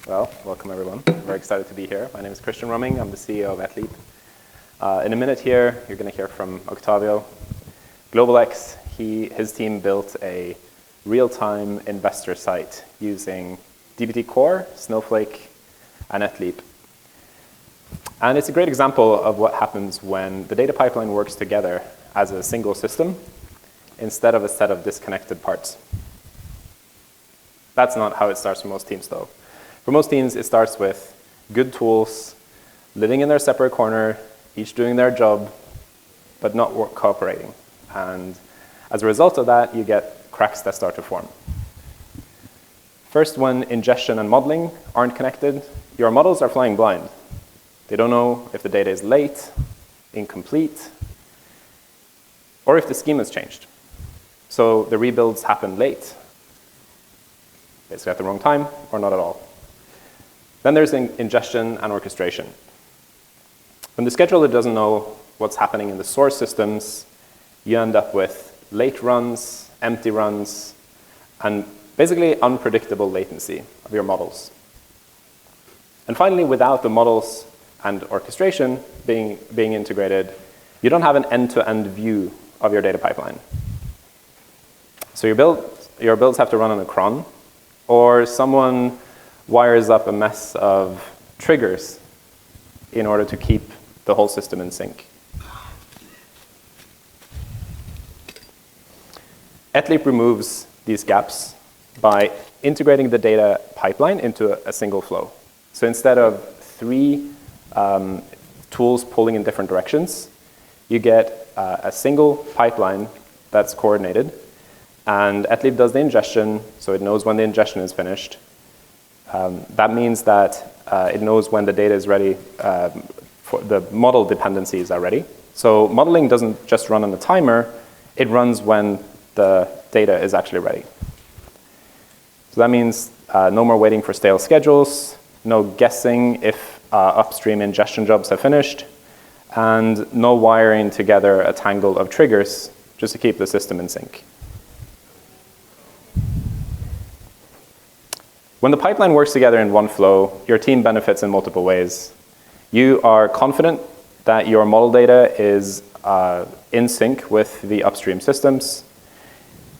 Well, welcome everyone. I'm very excited to be here. My name is Christian Romming. I'm the CEO of Etleap. In a minute here, you're going to hear from Octavio. GlobalX, his team built a real-time investor site using dbt Core, Snowflake, and Etleap. And it's a great example of what happens when the data pipeline works together as a single system instead of a set of disconnected parts. That's not how it starts for most teams, though. For most teams, it starts with good tools, living in their separate corner, each doing their job, but not cooperating. And as a result of that, you get cracks that start to form. First, when ingestion and modeling aren't connected, your models are flying blind. They don't know if the data is late, incomplete, or if the scheme has changed. So the rebuilds happen late, basically at the wrong time, or not at all. Then there's ingestion and orchestration. When the scheduler doesn't know what's happening in the source systems, you end up with late runs, empty runs, and basically unpredictable latency of your models. And finally, without the models and orchestration being integrated, you don't have an end-to-end view of your data pipeline. So your builds have to run on a cron, or someone wires up a mess of triggers in order to keep the whole system in sync. Etleap removes these gaps by integrating the data pipeline into a single flow. So instead of three tools pulling in different directions, you get a single pipeline that's coordinated. And Etleap does the ingestion, so it knows when the ingestion is finished. That means that it knows when the data is ready, for the model dependencies are ready. So modeling doesn't just run on the timer, it runs when the data is actually ready. So that means no more waiting for stale schedules, no guessing if upstream ingestion jobs have finished, and no wiring together a tangle of triggers just to keep the system in sync. When the pipeline works together in one flow, your team benefits in multiple ways. You are confident that your model data is in sync with the upstream systems.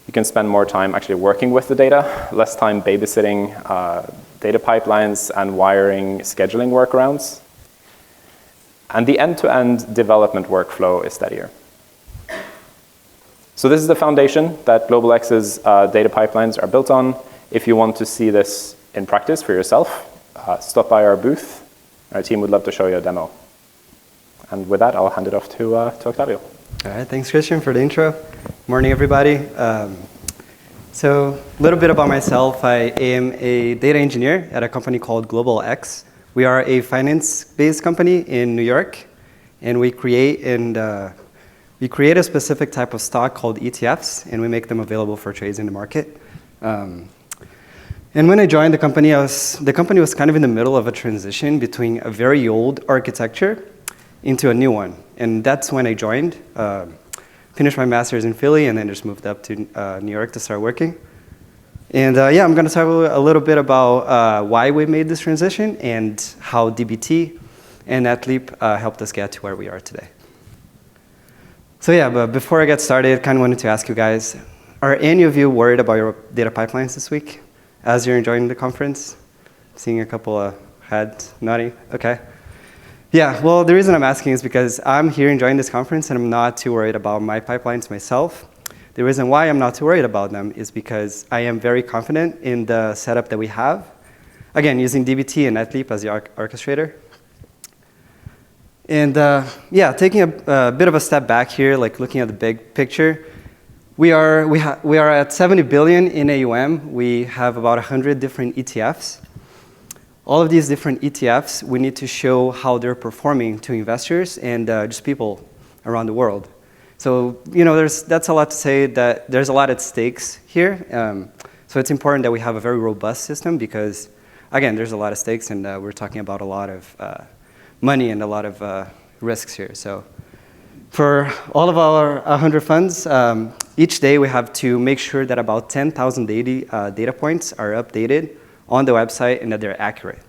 You can spend more time actually working with the data, less time babysitting data pipelines and wiring scheduling workarounds. And the end-to-end development workflow is steadier. So this is the foundation that GlobalX's data pipelines are built on. If you want to see this in practice for yourself, stop by our booth. Our team would love to show you a demo. And with that, I'll hand it off to Octavio. All right, thanks, Christian, for the intro. Morning, everybody. So a little bit about myself. I am a data engineer at a company called GlobalX. We are a finance-based company in New York, and we create a specific type of stock called ETFs, and we make them available for trades in the market. And when I joined the company was kind of in the middle of a transition between a very old architecture into a new one. And that's when I joined, finished my master's in Philly, and then just moved up to New York to start working. And I'm going to talk a little bit about why we made this transition and how dbt and Etleap helped us get to where we are today. So but before I get started, I kind of wanted to ask you guys, are any of you worried about your data pipelines this week as you're enjoying the conference? Seeing a couple of heads nodding. Okay. Yeah, well, the reason I'm asking is because I'm here enjoying this conference and I'm not too worried about my pipelines myself. The reason why I'm not too worried about them is because I am very confident in the setup that we have. Again, using dbt and Etleap as the orchestrator. And taking a bit of a step back here, like looking at the big picture, we are at 70 billion in AUM. We have about 100 different ETFs. All of these different ETFs, we need to show how they're performing to investors and just people around the world. So, that's a lot to say that there's a lot at stakes here. So it's important that we have a very robust system because, again, there's a lot of stakes and we're talking about a lot of money and a lot of risks here. So for all of our 100 funds, each day we have to make sure that about 10,000 data points are updated on the website and that they're accurate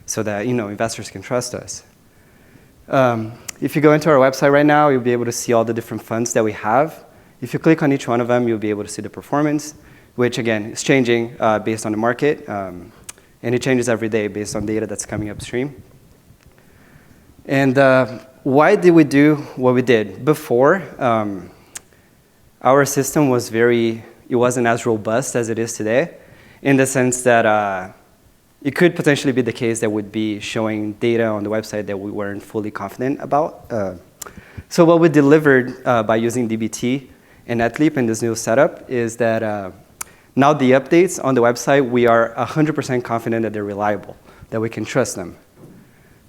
so that investors can trust us. If you go into our website right now, you'll be able to see all the different funds that we have. If you click on each one of them, you'll be able to see the performance, which again is changing based on the market. And it changes every day based on data that's coming upstream. And why did we do what we did? Before, our system was it wasn't as robust as it is today, in the sense that it could potentially be the case that would be showing data on the website that we weren't fully confident about. So what we delivered by using dbt and Etleap in this new setup is that now the updates on the website, we are 100% confident that they're reliable, that we can trust them.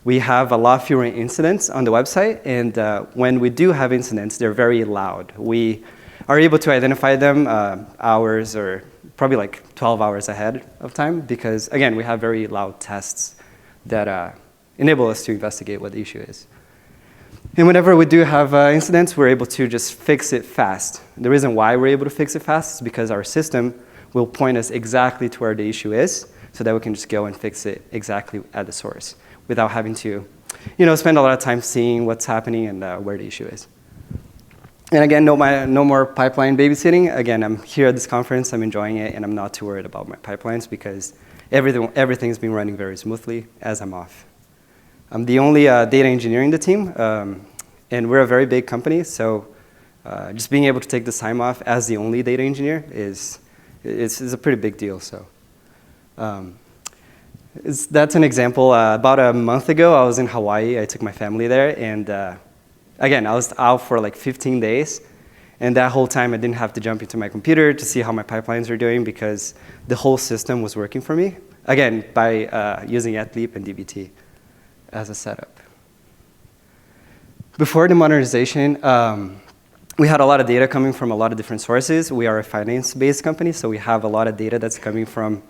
We have a lot fewer incidents on the website, and when we do have incidents, they're very loud. We are able to identify them hours or probably like 12 hours ahead of time because, again, we have very loud tests that enable us to investigate what the issue is. And whenever we do have incidents, we're able to just fix it fast. The reason why we're able to fix it fast is because our system will point us exactly to where the issue is so that we can just go and fix it exactly at the source without having to spend a lot of time seeing what's happening and where the issue is. And again, no more pipeline babysitting. Again, I'm here at this conference, I'm enjoying it, and I'm not too worried about my pipelines because everything's been running very smoothly as I'm off. I'm the only data engineer in the team, and we're a very big company, so just being able to take this time off as the only data engineer is a pretty big deal. So that's an example. About a month ago, I was in Hawaii. I took my family there, and again, I was out for like 15 days, and that whole time I didn't have to jump into my computer to see how my pipelines are doing because the whole system was working for me, again, by using Etleap and dbt as a setup. Before the modernization, we had a lot of data coming from a lot of different sources. We are a finance-based company, so we have a lot of data that's coming from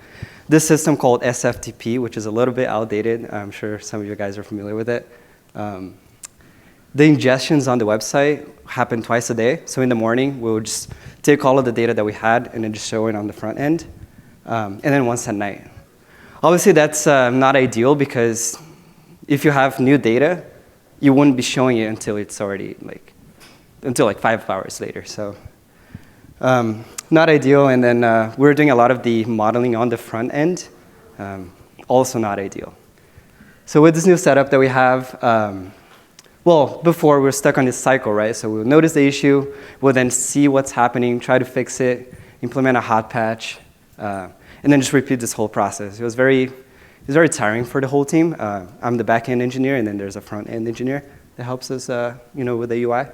this system called SFTP, which is a little bit outdated. I'm sure some of you guys are familiar with it. The ingestions on the website happen twice a day. So in the morning, we would just take all of the data that we had and then just show it on the front end, and then once at night. Obviously, that's not ideal because if you have new data, you wouldn't be showing it until it's already until 5 hours later. So not ideal. And then we're doing a lot of the modeling on the front end, also not ideal. So with this new setup that we have, well, before we were stuck on this cycle, right? So we'll notice the issue, we'll then see what's happening, try to fix it, implement a hot patch, and then just repeat this whole process. It was very tiring for the whole team. I'm the back-end engineer, and then there's a front-end engineer that helps us, with the UI.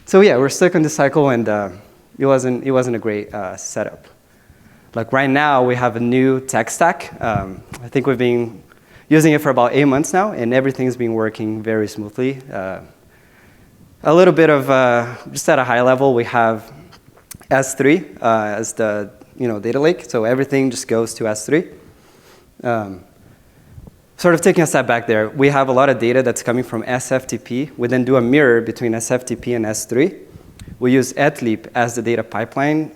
So yeah, we're stuck on this cycle, and it wasn't a great setup. Like right now, we have a new tech stack. I think we've been using it for about 8 months now, and everything's been working very smoothly. A little bit of, just at a high level, we have S3 as the data lake, so everything just goes to S3. Sort of taking a step back there, we have a lot of data that's coming from SFTP. We then do a mirror between SFTP and S3. We use Etleap as the data pipeline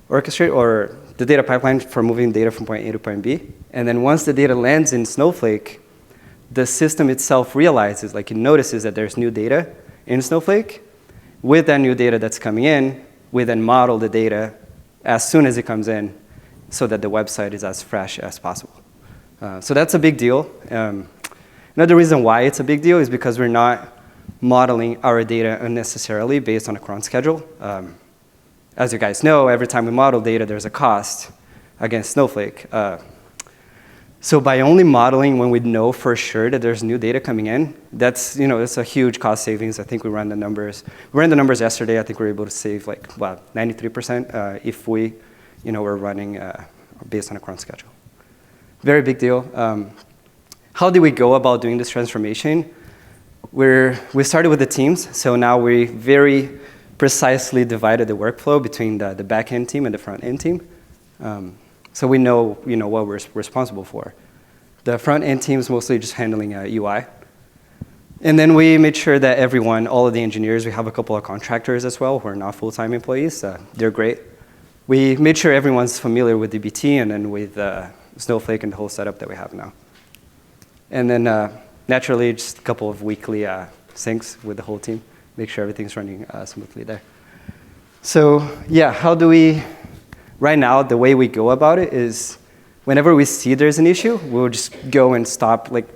orchestrator, or the data pipeline for moving data from point A to point B. And then once the data lands in Snowflake, the system itself realizes, it notices that there's new data in Snowflake. With that new data that's coming in, we then model the data as soon as it comes in so that the website is as fresh as possible. So that's a big deal. Another reason why it's a big deal is because we're not modeling our data unnecessarily based on a cron schedule. As you guys know, every time we model data, there's a cost against Snowflake. So by only modeling when we know for sure that there's new data coming in, that's a huge cost savings. I think we ran the numbers. We ran the numbers yesterday. I think we were able to save 93% if we were running based on a cron schedule. Very big deal. How did we go about doing this transformation? We started with the teams, so now we very precisely divided the workflow between the back-end team and the front-end team. So we know what we're responsible for. The front-end team is mostly just handling UI. And then we made sure that everyone, all of the engineers, we have a couple of contractors as well who are not full-time employees. They're great. we made sure everyone's familiar with dbt and then with Snowflake and the whole setup that we have now. And then naturally, just a couple of weekly syncs with the whole team, make sure everything's running smoothly there. So yeah, how do we, right now, the way we go about it is whenever we see there's an issue, we'll just go and stop. Like,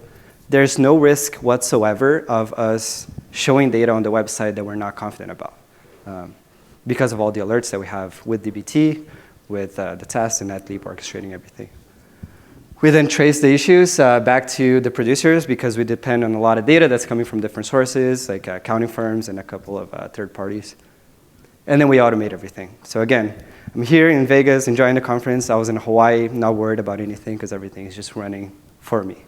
there's no risk whatsoever of us showing data on the website that we're not confident about because of all the alerts that we have with dbt, with the tests and Etleap orchestrating everything. We then trace the issues back to the producers because we depend on a lot of data that's coming from different sources, like accounting firms and a couple of third parties. And then we automate everything. So again, I'm here in Vegas enjoying the conference. I was in Hawaii, not worried about anything because everything is just running for me.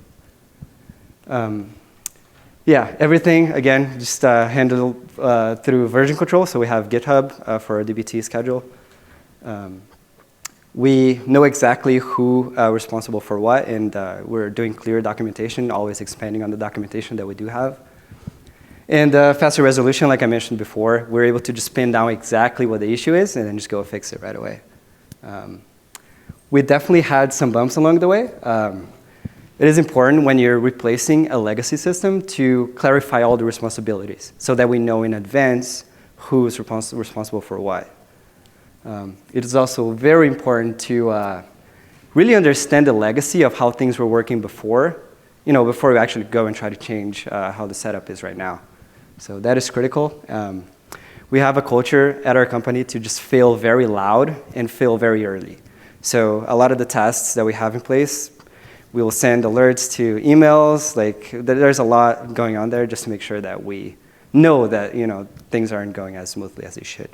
Yeah, everything, again, just handled through version control. So we have GitHub for our dbt schedule. We know exactly who responsible for what, and we're doing clear documentation, always expanding on the documentation that we do have. And faster resolution, like I mentioned before, we're able to just pin down exactly what the issue is and then just go fix it right away. We definitely had some bumps along the way. It is important when you're replacing a legacy system to clarify all the responsibilities so that we know in advance who's responsible for what. It is also very important to really understand the legacy of how things were working before, before we actually go and try to change how the setup is right now. So that is critical. We have a culture at our company to just fail very loud and fail very early. So a lot of the tests that we have in place, we will send alerts to emails. Like, there's a lot going on there just to make sure that we know that things aren't going as smoothly as they should.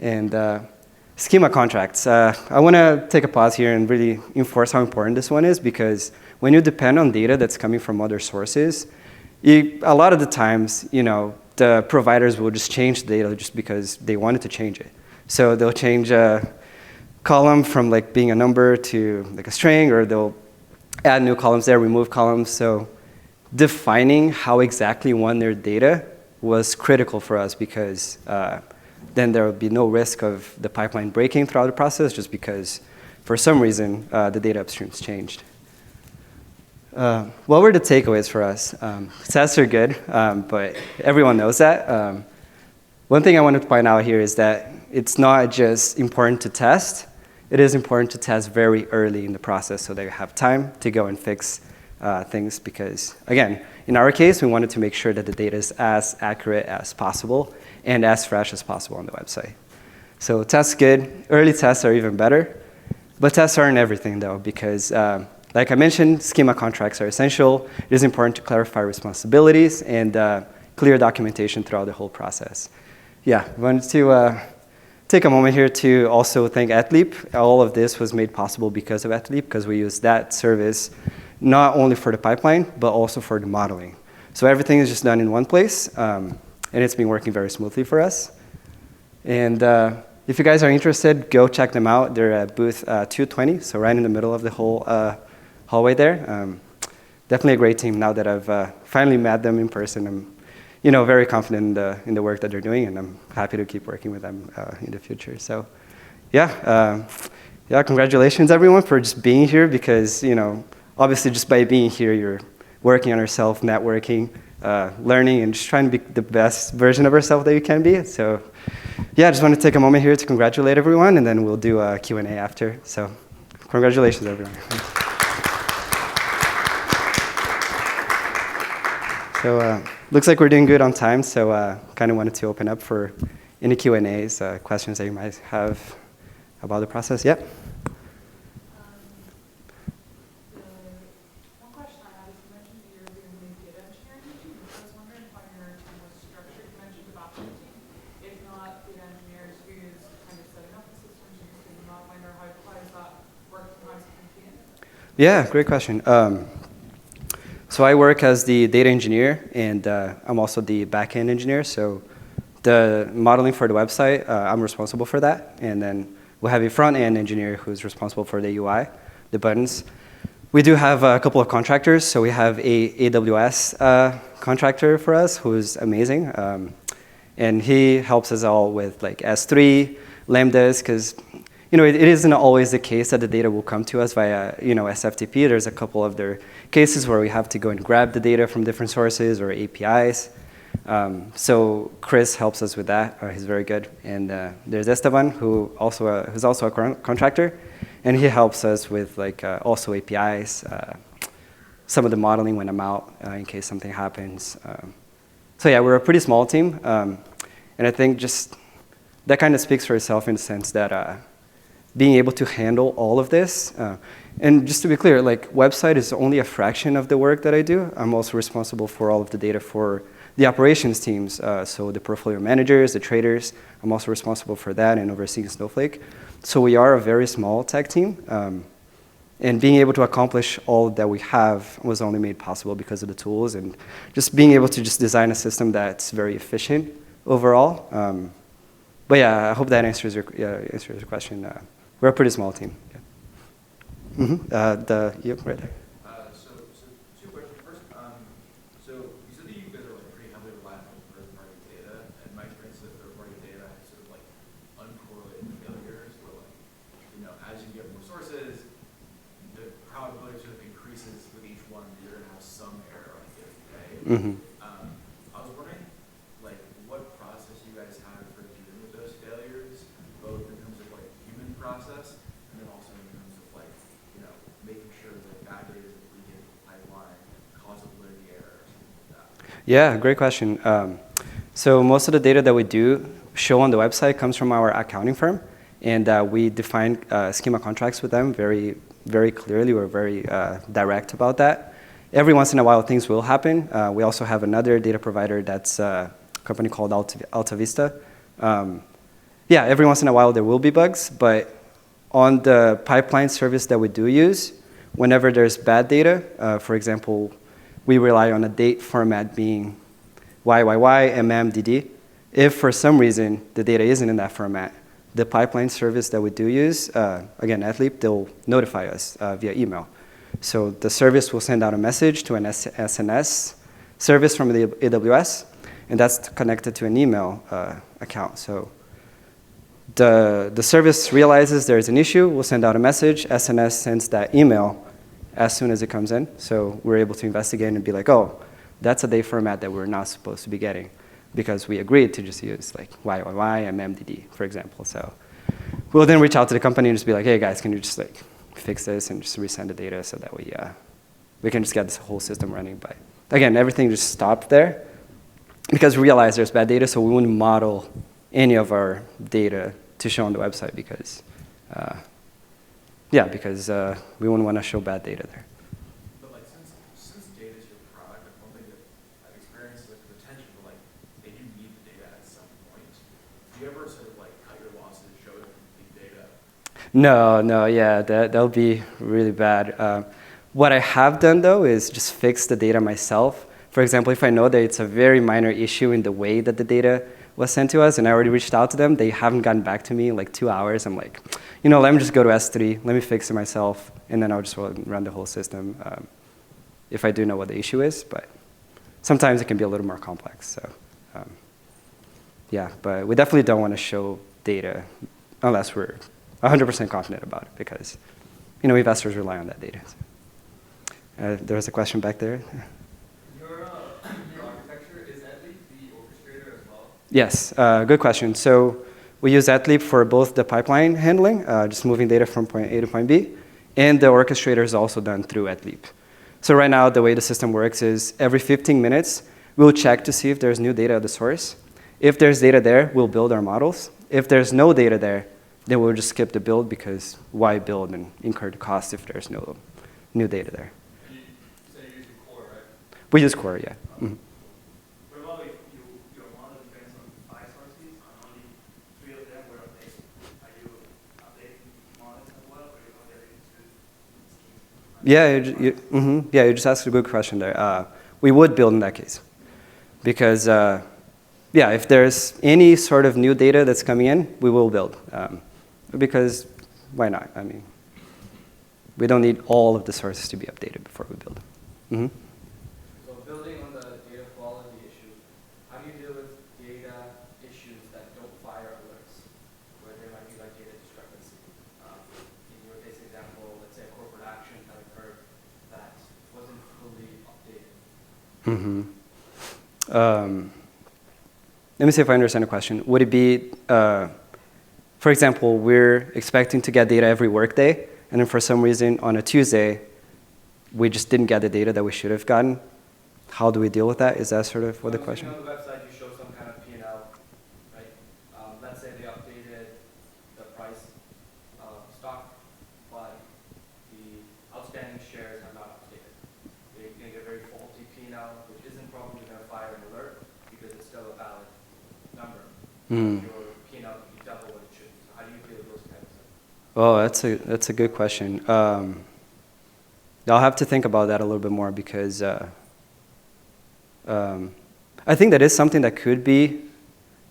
And schema contracts. I want to take a pause here and really enforce how important this one is, because when you depend on data that's coming from other sources, a lot of the times, the providers will just change the data just because they wanted to change it. So they'll change a column from being a number to a string, or they'll add new columns there, remove columns. So defining how exactly we want their data was critical for us, because then there would be no risk of the pipeline breaking throughout the process just because, for some reason, the data upstreams changed. What were the takeaways for us? Tests are good, but everyone knows that. One thing I wanted to point out here is that it's not just important to test. It is important to test very early in the process so that you have time to go and fix things, because, again, in our case, we wanted to make sure that the data is as accurate as possible and as fresh as possible on the website. So tests good. Early tests are even better. But tests aren't everything, though, because like I mentioned, schema contracts are essential. It is important to clarify responsibilities and clear documentation throughout the whole process. Yeah, I wanted to take a moment here to also thank Etleap. All of this was made possible because of Etleap, because we use that service not only for the pipeline, but also for the modeling. So everything is just done in one place, and it's been working very smoothly for us. And if you guys are interested, go check them out. They're at booth 220, so right in the middle of the whole hallway there. Definitely a great team. Now that I've finally met them in person, I'm very confident in the work that they're doing, and I'm happy to keep working with them in the future. So yeah, congratulations everyone for just being here, because obviously just by being here, you're working on yourself, networking, learning, and just trying to be the best version of yourself that you can be. So yeah, I just want to take a moment here to congratulate everyone, and then we'll do a Q&A after. So congratulations, everyone. So looks like we're doing good on time, so kind of wanted to open up for any Q&As, questions that you might have about the process. Yep. One question I had is, you mentioned that you're doing the data engineering team. I was wondering how your team was structured. You mentioned development team. If not data engineers, who's kind of setting up the systems, who's doing the modeling, or how does that work and how is it contained? Yeah, great question. So I work as the data engineer, and I'm also the back-end engineer. So the modeling for the website, I'm responsible for that. And then we'll have a front-end engineer who's responsible for the UI, the buttons. We do have a couple of contractors. So we have a AWS contractor for us who's amazing. And he helps us all with S3, Lambdas, because it isn't always the case that the data will come to us via, SFTP. There's a couple of other cases where we have to go and grab the data from different sources or APIs. So Chris helps us with that. He's very good. And there's Esteban, who's also a contractor, and he helps us with also APIs, some of the modeling when I'm out in case something happens. So yeah, we're a pretty small team, and I think just that kind of speaks for itself in the sense that being able to handle all of this, and just to be clear, website is only a fraction of the work that I do. I'm also responsible for all of the data for the operations teams, so the portfolio managers, the traders. I'm also responsible for that and overseeing Snowflake. So we are a very small tech team, and being able to accomplish all that we have was only made possible because of the tools and just being able to just design a system that's very efficient overall. But yeah, I hope that answers your question. We're a pretty small team. Yeah. Yep, right there. So two questions. First, so you said that you guys are pretty heavily reliant on third-party data, and my experience is that third-party data has sort of uncorrelated failures, where as you get more sources, the probability sort of increases with each one. You're going to have some error on a given day. Mm-hmm. I was wondering, what process you guys have for dealing with those failures, both in terms of human process, and then also in terms of making sure that bad data isn't leaking into the pipeline, cause a validity error, or something like that. Yeah, great question. So most of the data that we do show on the website comes from our accounting firm, and we define schema contracts with them very, very clearly. We're very direct about that. Every once in a while, things will happen. We also have another data provider that's a company called Altavista. Yeah, every once in a while there will be bugs, but on the pipeline service that we do use, whenever there's bad data, for example, we rely on a date format being YYY, DD. If for some reason the data isn't in that format, the pipeline service that we do use, again, Etleap, they'll notify us via email. So the service will send out a message to an SNS service from the AWS, and that's connected to an email account. So the service realizes there's an issue, we'll send out a message, SNS sends that email as soon as it comes in. So we're able to investigate and be like, oh, that's a date format that we're not supposed to be getting because we agreed to just use YYY and MDD, for example. So we'll then reach out to the company and just be like, hey guys, can you just fix this and just resend the data so that we can just get this whole system running. But again, everything just stopped there because we realized there's bad data, so we wouldn't model any of our data to show on the website because we wouldn't want to show bad data there. But since data is your product, one thing that I've experienced is retention, but they do need the data at some point. Do you ever sort of cut your losses, show them complete data? No, yeah, that'll be really bad. What I have done though is just fix the data myself. For example, if I know that it's a very minor issue in the way that the data was sent to us, and I already reached out to them, they haven't gotten back to me in 2 hours. I'm like, let me just go to S3, let me fix it myself, and then I'll just run the whole system if I do know what the issue is. But sometimes it can be a little more complex. So yeah, but we definitely don't want to show data unless we're 100% confident about it because investors rely on that data. So, there was a question back there. Your architecture, is Etleap the orchestrator as well? Yes, good question. So we use Etleap for both the pipeline handling, just moving data from point A to point B, and the orchestrator is also done through Etleap. So right now, the way the system works is every 15 minutes, we'll check to see if there's new data at the source. If there's data there, we'll build our models. If there's no data there, then we'll just skip the build because why build and incur the cost if there's no new data there. And you say you're using Core, right? We use Core, yeah. Mm-hmm. What about if your model depends on 5 sources and only 3 of them were updated? Are you updating models as well, or are you not getting into schemes? Yeah, you just asked a good question there. We would build in that case because if there's any sort of new data that's coming in, we will build. Because why not? I mean, we don't need all of the sources to be updated before we build. Mm-hmm. So building on the data quality issue, how do you deal with data issues that don't fire alerts, where there might be data discrepancy? Mm-hmm. Let me see if I understand the question. Would it be, for example, we're expecting to get data every workday, and then for some reason on a Tuesday, we just didn't get the data that we should have gotten? How do we deal with that? Is that sort of what the question? On the website, you show some kind of P&L, right? Let's say they updated the price of stock, but the outstanding shares have not updated. They get a very faulty P&L, which isn't probably going to fire an alert because it's still a valid number. Your P&L could be double what it should be. So how do you deal with those kinds of things? Oh, that's a good question. I'll have to think about that a little bit more because I think that is something that could be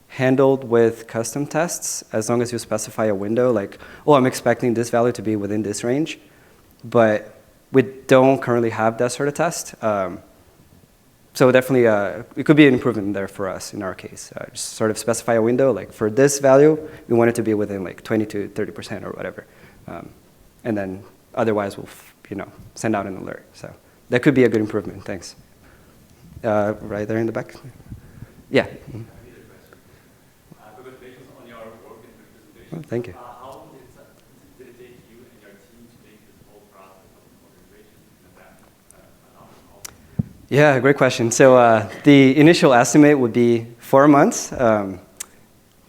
handled with custom tests as long as you specify a window like, oh, I'm expecting this value to be within this range. But we don't currently have that sort of test. So definitely, it could be an improvement there for us in our case. Just sort of specify a window, like for this value, we want it to be within like 20 to 30% or whatever. And then otherwise, we'll send out an alert. So that could be a good improvement. Thanks. Right there in the back. Yeah. Mm-hmm. Congratulations on your work in the presentation. Oh, thank you. How long did it take you and your team to make this whole process of organization and that Yeah, great question. So the initial estimate would be 4 months.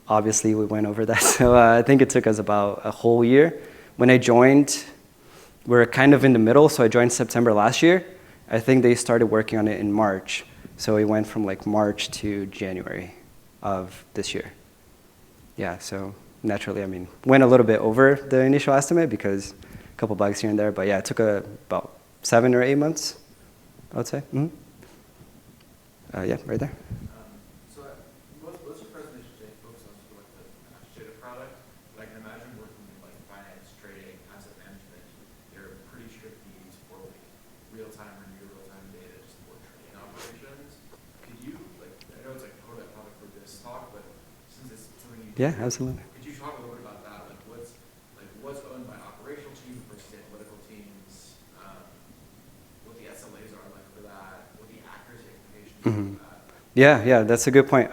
Obviously, we went over that. So I think it took us about a whole year. When I joined, we were kind of in the middle. So I joined September last year. I think they started working on it in March. So it went from like March to January of this year. Yeah, so naturally, I mean, went a little bit over the initial estimate because a couple bugs here and there. But yeah, it took about 7 or 8 months, I would say. Mm-hmm. Yeah, right there. So most of your presentation today focused on sort of like the data product, but I can imagine working in like finance, trading, asset management. There are pretty strict needs for like real-time or near real-time data to support trading operations. Could you, like, I know it's like totally a topic for this talk, but since it's something you Yeah, absolutely. could you talk a little bit about that? Like what's owned by operational teams versus analytical teams? What the SLAs are like for that? What the accuracy expectations are for that? Yeah, that's a good point.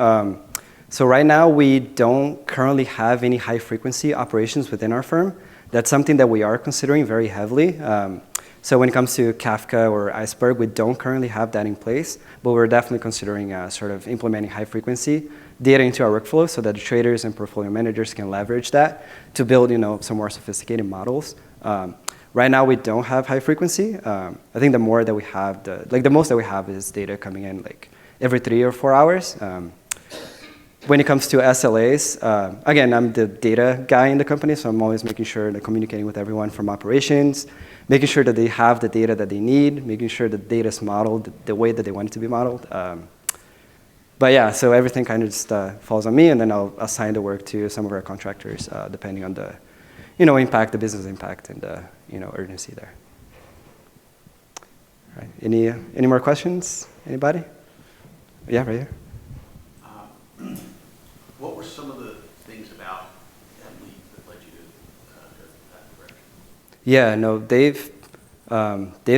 So right now, we don't currently have any high-frequency operations within our firm. That's something that we are considering very heavily. So when it comes to Kafka or Iceberg, we don't currently have that in place, but we're definitely considering sort of implementing high-frequency data into our workflow so that the traders and portfolio managers can leverage that to build some more sophisticated models. Right now, we don't have high-frequency. I think the more that we have, the most that we have is data coming in like every 3 or 4 hours. When it comes to SLAs, again, I'm the data guy in the company, so I'm always making sure that communicating with everyone from operations, making sure that they have the data that they need, making sure the data is modeled the way that they want it to be modeled. But yeah, so everything kind of just falls on me, and then I'll assign the work to some of our contractors, depending on the impact, the business impact, and the urgency there. All right. Any more questions? Anybody? Yeah, right here. What were some of the things about Etleap that led you to go that direction? Yeah, no, they've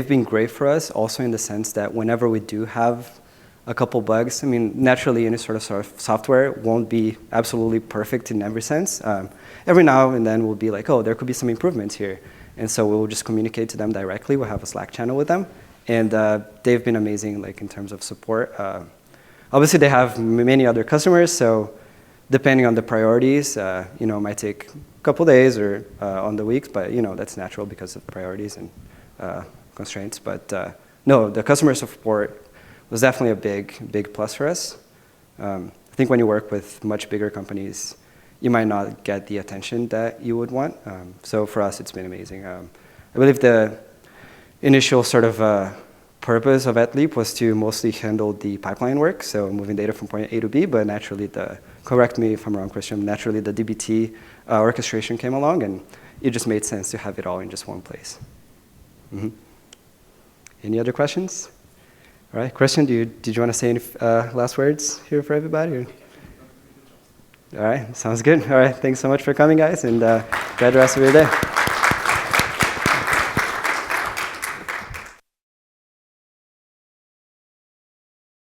been great for us also in the sense that whenever we do have a couple bugs, I mean, naturally any sort of software won't be absolutely perfect in every sense. Every now and then we'll be like, oh, there could be some improvements here. And so we'll just communicate to them directly. We'll have a Slack channel with them. And they've been amazing like in terms of support. Obviously, they have many other customers, so depending on the priorities, it might take a couple days or on the weeks, but that's natural because of priorities and constraints. But no, the customer support was definitely a big plus for us. I think when you work with much bigger companies, you might not get the attention that you would want. So for us, it's been amazing. I believe the initial sort of purpose of Etleap was to mostly handle the pipeline work, so moving data from point A to B, but naturally correct me if I'm wrong, Christian, naturally the dbt orchestration came along, and it just made sense to have it all in just one place. Mm-hmm. Any other questions? All right, Christian, did you want to say any last words here for everybody? Or? All right, sounds good. All right, thanks so much for coming, guys, and enjoy the rest of your day.